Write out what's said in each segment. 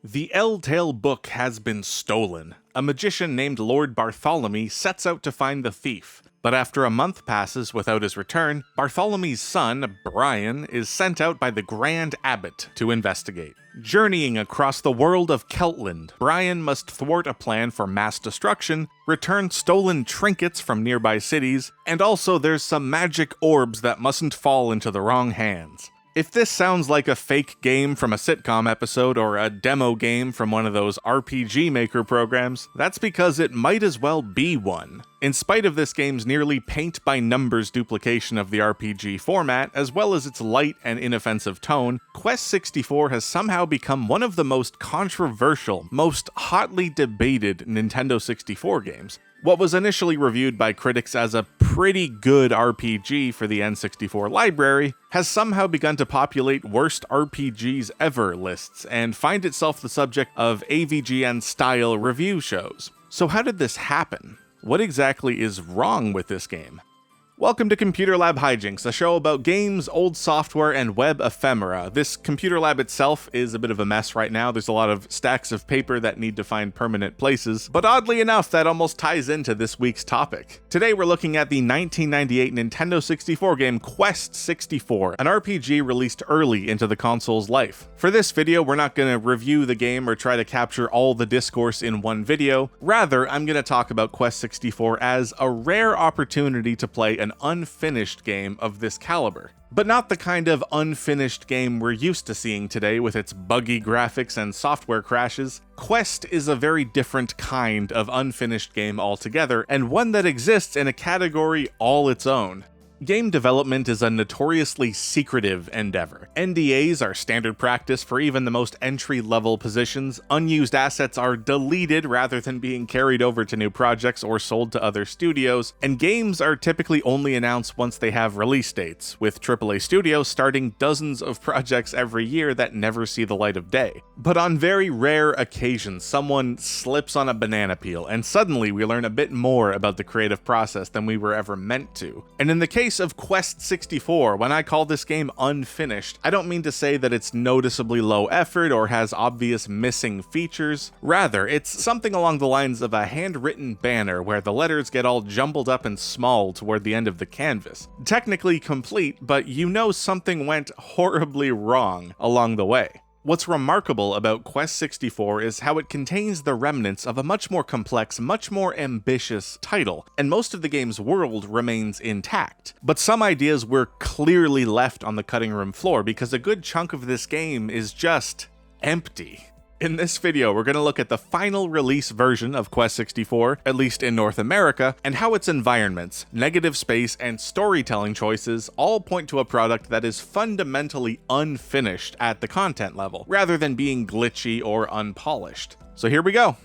The Eletale book has been stolen. A magician named Lord Bartholomew sets out to find the thief. But after a month passes without his return, Bartholomew's son, Brian, is sent out by the Grand Abbot to investigate. Journeying across the world of Keltland, Brian must thwart a plan for mass destruction, return stolen trinkets from nearby cities, and also there's some magic orbs that mustn't fall into the wrong hands. If this sounds like a fake game from a sitcom episode or a demo game from one of those RPG Maker programs, that's because it might as well be one. In spite of this game's nearly paint-by-numbers duplication of the RPG format, as well as its light and inoffensive tone, Quest 64 has somehow become one of the most controversial, most hotly debated Nintendo 64 games. What was initially reviewed by critics as a pretty good RPG for the N64 library has somehow begun to populate worst RPGs ever lists and find itself the subject of AVGN-style review shows. So how did this happen? What exactly is wrong with this game? Welcome to Computer Lab Hijinks, a show about games, old software, and web ephemera. This computer lab itself is a bit of a mess right now. There's a lot of stacks of paper that need to find permanent places, but oddly enough, that almost ties into this week's topic. Today we're looking at the 1998 Nintendo 64 game Quest 64, an RPG released early into the console's life. For this video, we're not going to review the game or try to capture all the discourse in one video. Rather, I'm going to talk about Quest 64 as a rare opportunity to play an unfinished game of this caliber. But not the kind of unfinished game we're used to seeing today with its buggy graphics and software crashes. Quest is a very different kind of unfinished game altogether, and one that exists in a category all its own. Game development is a notoriously secretive endeavor. NDAs are standard practice for even the most entry-level positions, unused assets are deleted rather than being carried over to new projects or sold to other studios, and games are typically only announced once they have release dates, with AAA studios starting dozens of projects every year that never see the light of day. But on very rare occasions, someone slips on a banana peel, and suddenly we learn a bit more about the creative process than we were ever meant to. And in the case of Quest 64, when I call this game unfinished, I don't mean to say that it's noticeably low effort or has obvious missing features. Rather, it's something along the lines of a handwritten banner where the letters get all jumbled up and small toward the end of the canvas. Technically complete, but you know something went horribly wrong along the way. What's remarkable about Quest 64 is how it contains the remnants of a much more complex, much more ambitious title, and most of the game's world remains intact. But some ideas were clearly left on the cutting room floor because a good chunk of this game is just empty. In this video, we're going to look at the final release version of Quest 64, at least in North America, and how its environments, negative space, and storytelling choices all point to a product that is fundamentally unfinished at the content level, rather than being glitchy or unpolished. So here we go.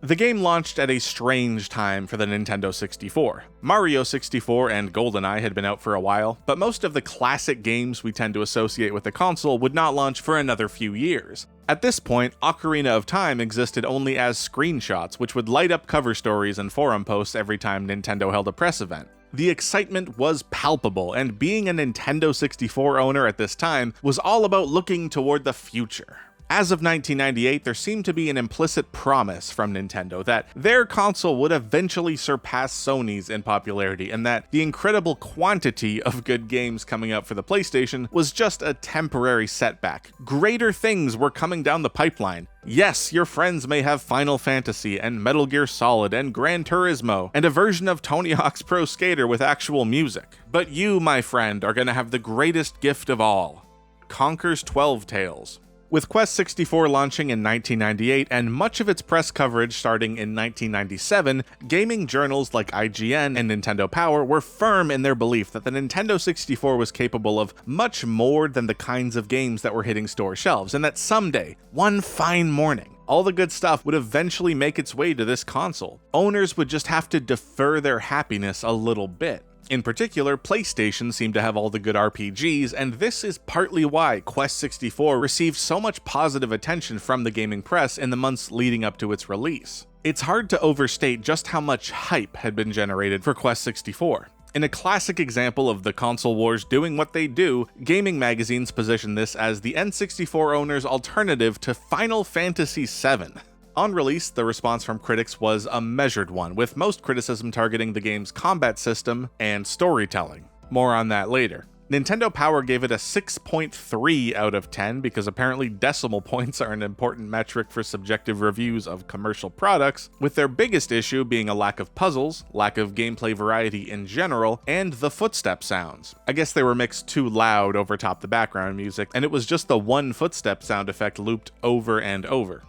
The game launched at a strange time for the Nintendo 64. Mario 64 and GoldenEye had been out for a while, but most of the classic games we tend to associate with the console would not launch for another few years. At this point, Ocarina of Time existed only as screenshots, which would light up cover stories and forum posts every time Nintendo held a press event. The excitement was palpable, and being a Nintendo 64 owner at this time was all about looking toward the future. As of 1998, there seemed to be an implicit promise from Nintendo that their console would eventually surpass Sony's in popularity, and that the incredible quantity of good games coming out for the PlayStation was just a temporary setback. Greater things were coming down the pipeline. Yes, your friends may have Final Fantasy and Metal Gear Solid and Gran Turismo and a version of Tony Hawk's Pro Skater with actual music. But you, my friend, are going to have the greatest gift of all: Conker's 12 Tales. With Quest 64 launching in 1998 and much of its press coverage starting in 1997, gaming journals like IGN and Nintendo Power were firm in their belief that the Nintendo 64 was capable of much more than the kinds of games that were hitting store shelves, and that someday, one fine morning, all the good stuff would eventually make its way to this console. Owners would just have to defer their happiness a little bit. In particular, PlayStation seemed to have all the good RPGs, and this is partly why Quest 64 received so much positive attention from the gaming press in the months leading up to its release. It's hard to overstate just how much hype had been generated for Quest 64. In a classic example of the console wars doing what they do, gaming magazines position this as the N64 owner's alternative to Final Fantasy VII. On release, the response from critics was a measured one, with most criticism targeting the game's combat system and storytelling. More on that later. Nintendo Power gave it a 6.3 out of 10 because apparently decimal points are an important metric for subjective reviews of commercial products, with their biggest issue being a lack of puzzles, lack of gameplay variety in general, and the footstep sounds. I guess they were mixed too loud over top the background music, and it was just the one footstep sound effect looped over and over.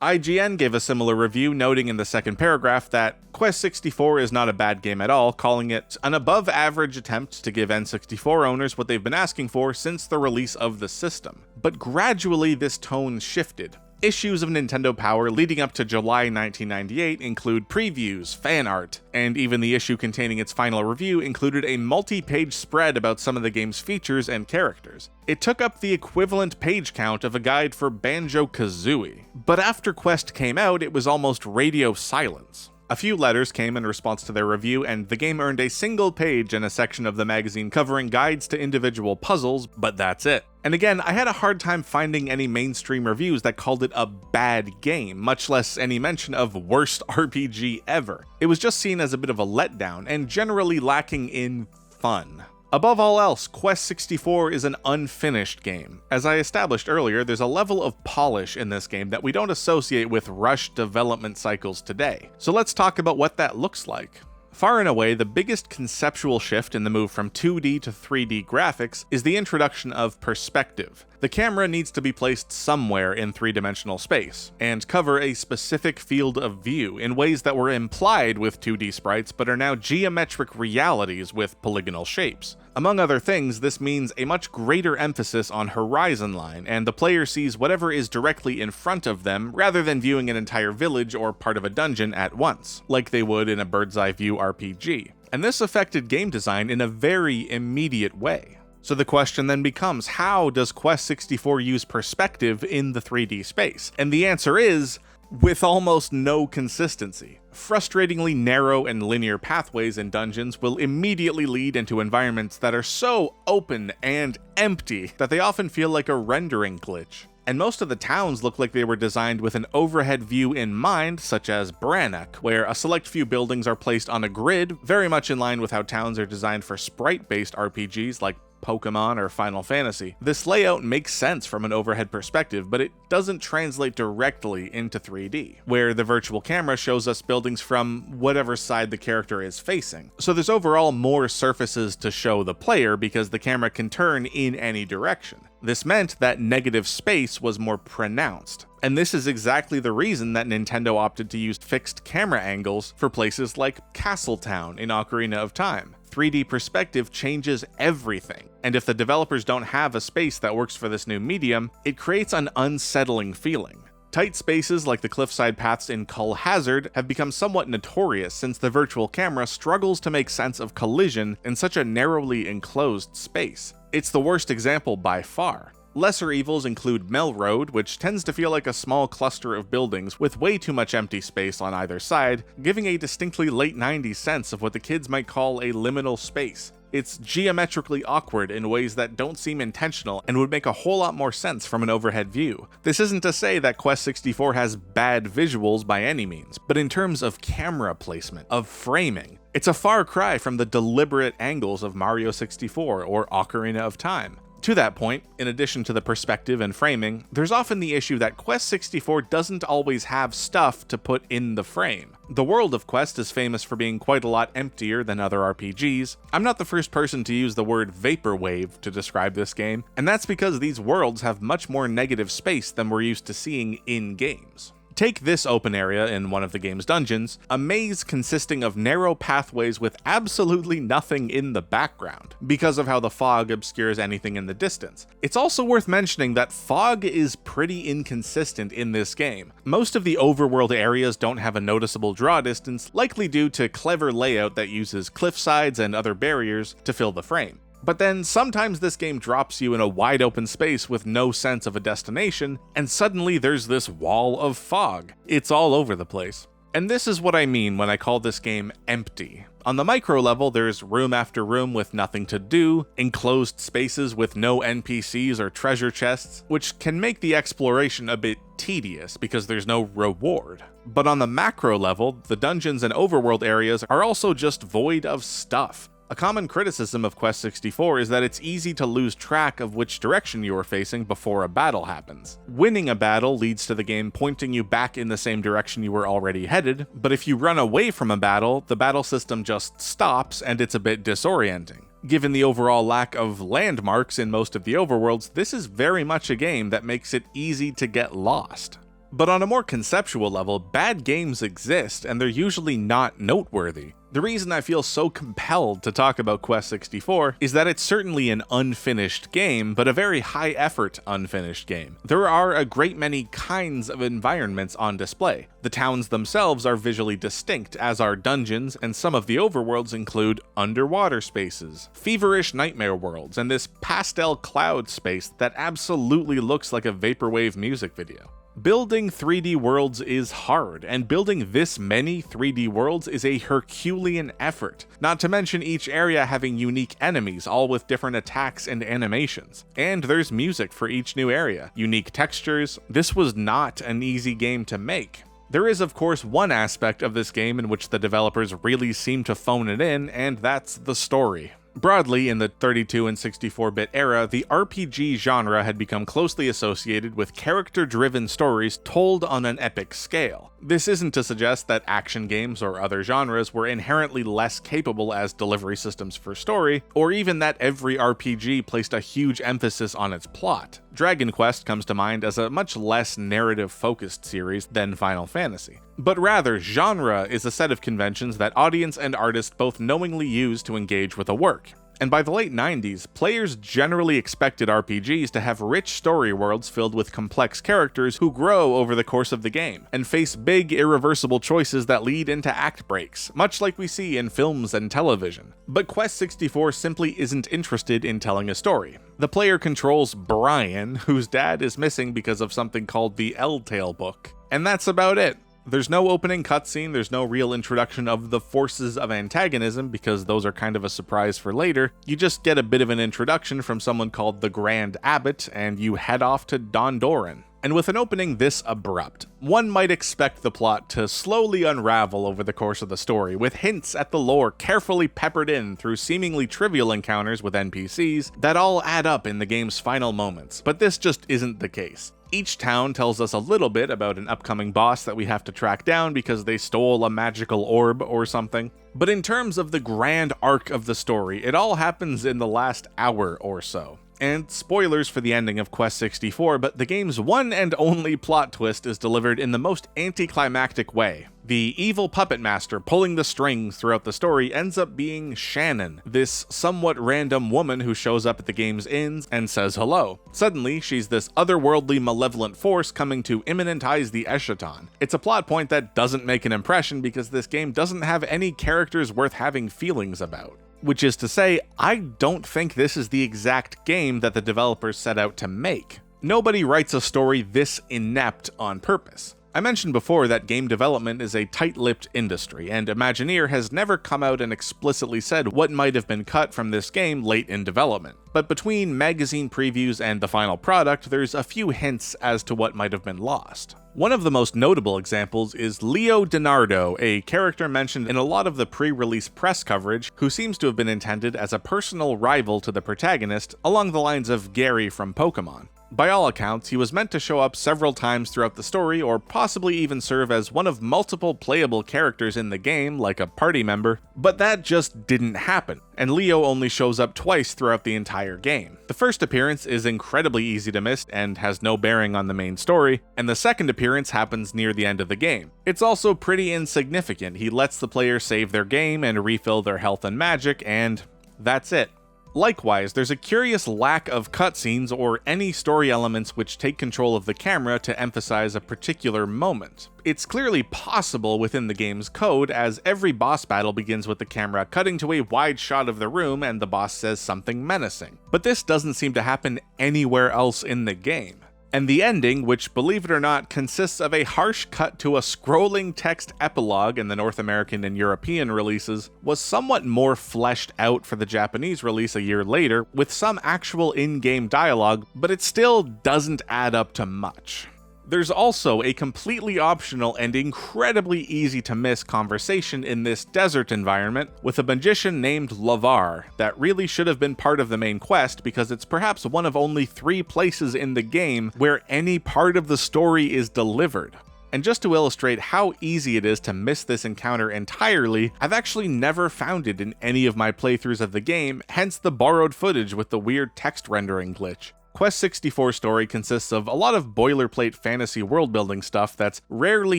IGN gave a similar review, noting in the second paragraph that Quest 64 is not a bad game at all, calling it an above-average attempt to give N64 owners what they've been asking for since the release of the system. But gradually this tone shifted. Issues of Nintendo Power leading up to July 1998 include previews, fan art, and even the issue containing its final review included a multi-page spread about some of the game's features and characters. It took up the equivalent page count of a guide for Banjo-Kazooie. But after Quest came out, it was almost radio silence. A few letters came in response to their review, and the game earned a single page in a section of the magazine covering guides to individual puzzles, but that's it. And again, I had a hard time finding any mainstream reviews that called it a bad game, much less any mention of worst RPG ever. It was just seen as a bit of a letdown, and generally lacking in fun. Above all else, Quest 64 is an unfinished game. As I established earlier, there's a level of polish in this game that we don't associate with rushed development cycles today. So let's talk about what that looks like. Far and away, the biggest conceptual shift in the move from 2D to 3D graphics is the introduction of perspective. The camera needs to be placed somewhere in three-dimensional space, and cover a specific field of view in ways that were implied with 2D sprites but are now geometric realities with polygonal shapes. Among other things, this means a much greater emphasis on horizon line, and the player sees whatever is directly in front of them rather than viewing an entire village or part of a dungeon at once, like they would in a bird's-eye view RPG. And this affected game design in a very immediate way. So the question then becomes, how does Quest 64 use perspective in the 3D space? And the answer is, with almost no consistency. Frustratingly narrow and linear pathways in dungeons will immediately lead into environments that are so open and empty that they often feel like a rendering glitch. And most of the towns look like they were designed with an overhead view in mind, such as Brannock, where a select few buildings are placed on a grid, very much in line with how towns are designed for sprite-based RPGs like Pokemon or Final Fantasy. This layout makes sense from an overhead perspective, but it doesn't translate directly into 3D, where the virtual camera shows us buildings from whatever side the character is facing. So there's overall more surfaces to show the player because the camera can turn in any direction. This meant that negative space was more pronounced. And this is exactly the reason that Nintendo opted to use fixed camera angles for places like Castletown in Ocarina of Time. 3D perspective changes everything, and if the developers don't have a space that works for this new medium, it creates an unsettling feeling. Tight spaces like the cliffside paths in Cull Hazard have become somewhat notorious since the virtual camera struggles to make sense of collision in such a narrowly enclosed space. It's the worst example by far. Lesser evils include Melroad, which tends to feel like a small cluster of buildings with way too much empty space on either side, giving a distinctly late 90s sense of what the kids might call a liminal space. It's geometrically awkward in ways that don't seem intentional and would make a whole lot more sense from an overhead view. This isn't to say that Quest 64 has bad visuals by any means, but in terms of camera placement, of framing, it's a far cry from the deliberate angles of Mario 64 or Ocarina of Time. To that point, in addition to the perspective and framing, there's often the issue that Quest 64 doesn't always have stuff to put in the frame. The world of Quest is famous for being quite a lot emptier than other RPGs. I'm not the first person to use the word vaporwave to describe this game, and that's because these worlds have much more negative space than we're used to seeing in games. Take this open area in one of the game's dungeons, a maze consisting of narrow pathways with absolutely nothing in the background, because of how the fog obscures anything in the distance. It's also worth mentioning that fog is pretty inconsistent in this game. Most of the overworld areas don't have a noticeable draw distance, likely due to clever layout that uses cliff sides and other barriers to fill the frame. But then sometimes this game drops you in a wide open space with no sense of a destination, and suddenly there's this wall of fog. It's all over the place. And this is what I mean when I call this game empty. On the micro level, there's room after room with nothing to do, enclosed spaces with no NPCs or treasure chests, which can make the exploration a bit tedious because there's no reward. But on the macro level, the dungeons and overworld areas are also just void of stuff. A common criticism of Quest 64 is that it's easy to lose track of which direction you are facing before a battle happens. Winning a battle leads to the game pointing you back in the same direction you were already headed, but if you run away from a battle, the battle system just stops and it's a bit disorienting. Given the overall lack of landmarks in most of the overworlds, this is very much a game that makes it easy to get lost. But on a more conceptual level, bad games exist, and they're usually not noteworthy. The reason I feel so compelled to talk about Quest 64 is that it's certainly an unfinished game, but a very high-effort unfinished game. There are a great many kinds of environments on display. The towns themselves are visually distinct, as are dungeons, and some of the overworlds include underwater spaces, feverish nightmare worlds, and this pastel cloud space that absolutely looks like a vaporwave music video. Building 3D worlds is hard, and building this many 3D worlds is a Herculean effort, not to mention each area having unique enemies, all with different attacks and animations. And there's music for each new area, unique textures. This was not an easy game to make. There is, of course, one aspect of this game in which the developers really seem to phone it in, and that's the story. Broadly, in the 32 and 64-bit era, the RPG genre had become closely associated with character-driven stories told on an epic scale. This isn't to suggest that action games or other genres were inherently less capable as delivery systems for story, or even that every RPG placed a huge emphasis on its plot. Dragon Quest comes to mind as a much less narrative-focused series than Final Fantasy. But rather, genre is a set of conventions that audience and artist both knowingly use to engage with a work. And by the late 90s, players generally expected RPGs to have rich story worlds filled with complex characters who grow over the course of the game, and face big, irreversible choices that lead into act breaks, much like we see in films and television. But Quest 64 simply isn't interested in telling a story. The player controls Brian, whose dad is missing because of something called the Eletale book. And that's about it. There's no opening cutscene, there's no real introduction of the forces of antagonism, because those are kind of a surprise for later. You just get a bit of an introduction from someone called the Grand Abbot, and you head off to Dondoran. And with an opening this abrupt, one might expect the plot to slowly unravel over the course of the story, with hints at the lore carefully peppered in through seemingly trivial encounters with NPCs that all add up in the game's final moments. But this just isn't the case. Each town tells us a little bit about an upcoming boss that we have to track down because they stole a magical orb or something. But in terms of the grand arc of the story, it all happens in the last hour or so. And spoilers for the ending of Quest 64, but the game's one and only plot twist is delivered in the most anticlimactic way. The evil puppet master pulling the strings throughout the story ends up being Shannon, this somewhat random woman who shows up at the game's inns and says hello. Suddenly, she's this otherworldly malevolent force coming to immanentize the Eschaton. It's a plot point that doesn't make an impression because this game doesn't have any characters worth having feelings about. Which is to say, I don't think this is the exact game that the developers set out to make. Nobody writes a story this inept on purpose. I mentioned before that game development is a tight-lipped industry, and Imagineer has never come out and explicitly said what might have been cut from this game late in development. But between magazine previews and the final product, there's a few hints as to what might have been lost. One of the most notable examples is Leo DiNardo, a character mentioned in a lot of the pre-release press coverage, who seems to have been intended as a personal rival to the protagonist, along the lines of Gary from Pokemon. By all accounts, he was meant to show up several times throughout the story, or possibly even serve as one of multiple playable characters in the game, like a party member, but that just didn't happen, and Leo only shows up twice throughout the entire game. The first appearance is incredibly easy to miss and has no bearing on the main story, and the second appearance happens near the end of the game. It's also pretty insignificant. He lets the player save their game and refill their health and magic, and that's it. Likewise, there's a curious lack of cutscenes or any story elements which take control of the camera to emphasize a particular moment. It's clearly possible within the game's code, as every boss battle begins with the camera cutting to a wide shot of the room and the boss says something menacing. But this doesn't seem to happen anywhere else in the game. And the ending, which believe it or not consists of a harsh cut to a scrolling text epilogue in the North American and European releases, was somewhat more fleshed out for the Japanese release a year later, with some actual in-game dialogue, but it still doesn't add up to much. There's also a completely optional and incredibly easy to miss conversation in this desert environment with a magician named Lavar that really should have been part of the main quest, because it's perhaps one of only 3 places in the game where any part of the story is delivered. And just to illustrate how easy it is to miss this encounter entirely, I've actually never found it in any of my playthroughs of the game, hence the borrowed footage with the weird text rendering glitch. Quest 64's story consists of a lot of boilerplate fantasy world-building stuff that's rarely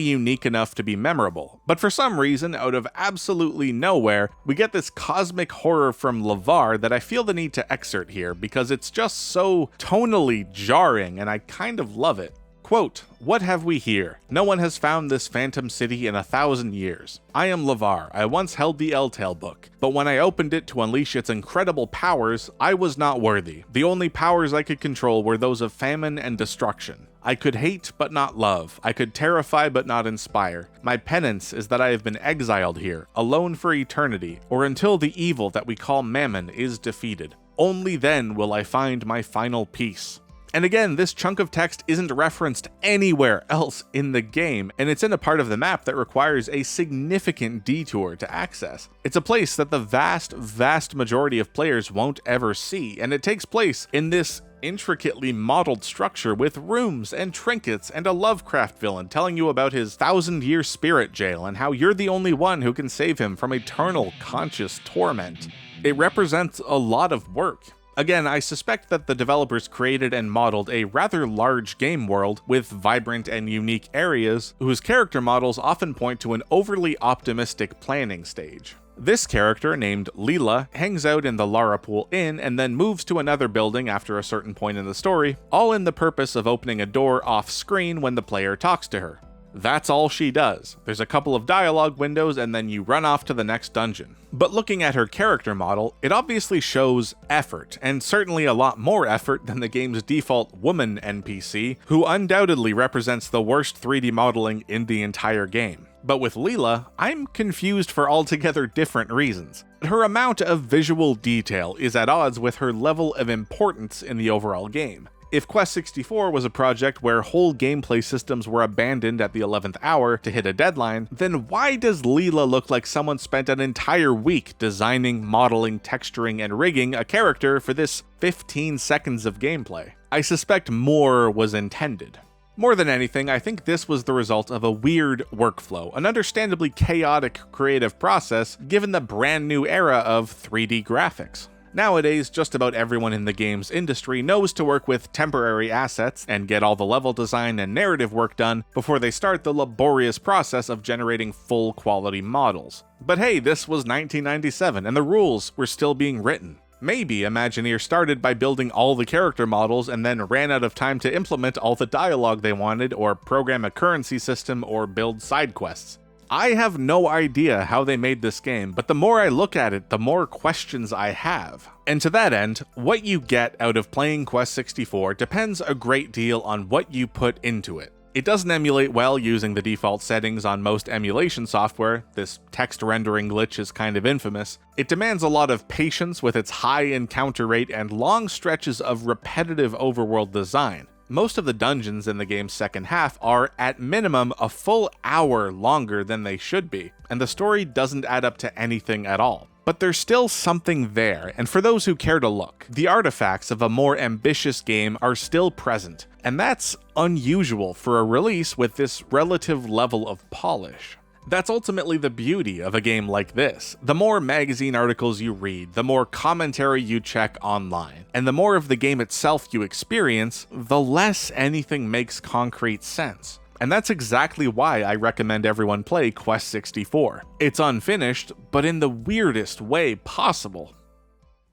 unique enough to be memorable, but for some reason, out of absolutely nowhere, we get this cosmic horror from Lavar that I feel the need to excerpt here because it's just so tonally jarring and I kind of love it. Quote, "What have we here? No one has found this phantom city in 1,000 years. I am Lavar. I once held the Eletale book, but when I opened it to unleash its incredible powers, I was not worthy. The only powers I could control were those of famine and destruction. I could hate but not love. I could terrify but not inspire. My penance is that I have been exiled here, alone for eternity, or until the evil that we call Mammon is defeated. Only then will I find my final peace." And again, this chunk of text isn't referenced anywhere else in the game, and it's in a part of the map that requires a significant detour to access. It's a place that the vast majority of players won't ever see, and it takes place in this intricately modeled structure with rooms and trinkets and a Lovecraft villain telling you about his 1,000-year spirit jail and how you're the only one who can save him from eternal conscious torment. It represents a lot of work. Again, I suspect that the developers created and modeled a rather large game world with vibrant and unique areas whose character models often point to an overly optimistic planning stage. This character, named Leela, hangs out in the Larapool Inn and then moves to another building after a certain point in the story, all in the purpose of opening a door off-screen when the player talks to her. That's all she does. There's a couple of dialogue windows and then you run off to the next dungeon. But looking at her character model, it obviously shows effort, and certainly a lot more effort than the game's default woman NPC, who undoubtedly represents the worst 3D modeling in the entire game. But with Leela, I'm confused for altogether different reasons. Her amount of visual detail is at odds with her level of importance in the overall game. If Quest 64 was a project where whole gameplay systems were abandoned at the 11th hour to hit a deadline, then why does Leela look like someone spent an entire week designing, modeling, texturing, and rigging a character for this 15 seconds of gameplay? I suspect more was intended. More than anything, I think this was the result of a weird workflow, an understandably chaotic creative process given the brand new era of 3D graphics. Nowadays, just about everyone in the games industry knows to work with temporary assets and get all the level design and narrative work done before they start the laborious process of generating full quality models. But hey, this was 1997 and the rules were still being written. Maybe Imagineer started by building all the character models and then ran out of time to implement all the dialogue they wanted, or program a currency system, or build side quests. I have no idea how they made this game, but the more I look at it, the more questions I have. And to that end, what you get out of playing Quest 64 depends a great deal on what you put into it. It doesn't emulate well using the default settings on most emulation software. This text rendering glitch is kind of infamous. It demands a lot of patience with its high encounter rate and long stretches of repetitive overworld design. Most of the dungeons in the game's second half are, at minimum, a full hour longer than they should be, and the story doesn't add up to anything at all. But there's still something there, and for those who care to look, the artifacts of a more ambitious game are still present, and that's unusual for a release with this relative level of polish. That's ultimately the beauty of a game like this. The more magazine articles you read, the more commentary you check online, and the more of the game itself you experience, the less anything makes concrete sense. And that's exactly why I recommend everyone play Quest 64. It's unfinished, but in the weirdest way possible.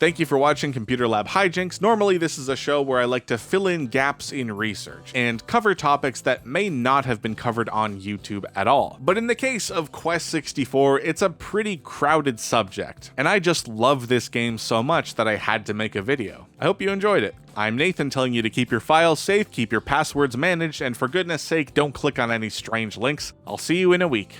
Thank you for watching Computer Lab Hijinks. Normally this is a show where I like to fill in gaps in research and cover topics that may not have been covered on YouTube at all. But in the case of Quest 64, it's a pretty crowded subject, and I just love this game so much that I had to make a video. I hope you enjoyed it. I'm Nathan, telling you to keep your files safe, keep your passwords managed, and for goodness sake, don't click on any strange links. I'll see you in a week.